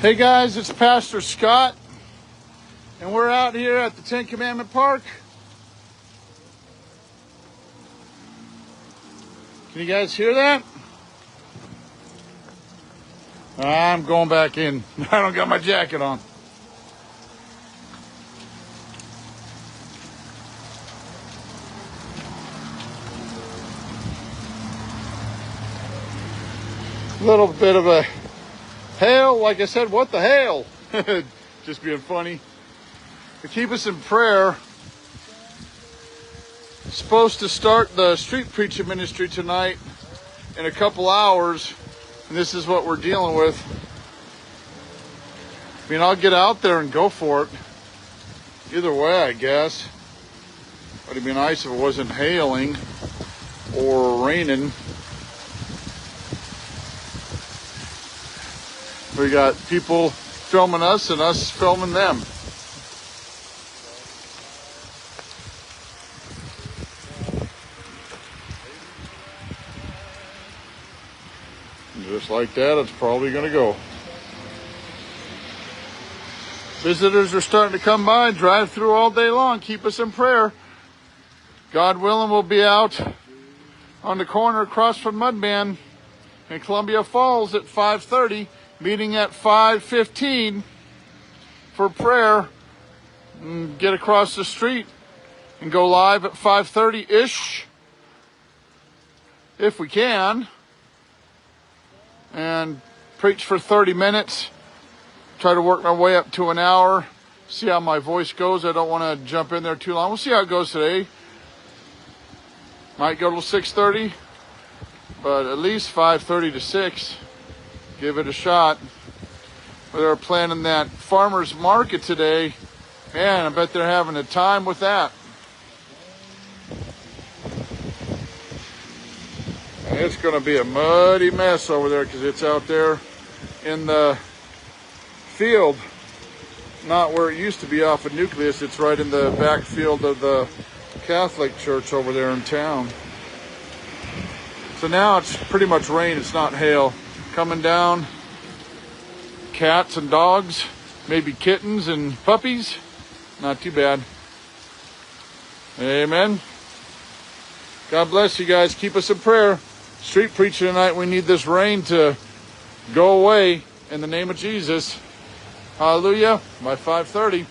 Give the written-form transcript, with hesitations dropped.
Hey guys, it's Pastor Scott, and we're out here at the Ten Commandment Park. Can you guys hear that? I'm going back in. I don't got my jacket on. A little bit of a hail, like I said, what the hail? Just being funny. To keep us in prayer. Supposed to start the street preaching ministry tonight in a couple hours, and this is what we're dealing with. I mean, I'll get out there and go for it. Either way, I guess. But it'd be nice if it wasn't hailing or raining. We got people filming us and us filming them. And just like that, it's probably going to go. Visitors are starting to come by, drive through all day long. Keep us in prayer. God willing, we'll be out on the corner across from Mudman in Columbia Falls at 5:30. Meeting at 5:15 for prayer, and get across the street and go live at 5:30-ish, if we can, and preach for 30 minutes. Try to work my way up to an hour, see how my voice goes. I don't want to jump in there too long. We'll see how it goes today. Might go till 6:30, but at least 5:30 to 6. Give it a shot. They're planning that farmer's market today. Man, I bet they're having a time with that. And it's going to be a muddy mess over there because it's out there in the field. Not where it used to be off of Nucleus. It's right in the back field of the Catholic church over there in town. So now it's pretty much rain. It's not hail. Coming down, cats and dogs, maybe kittens and puppies. Not too bad. Amen. God bless you guys. Keep us in prayer. Street preaching tonight. We need this rain to go away in the name of Jesus. Hallelujah. By 5:30.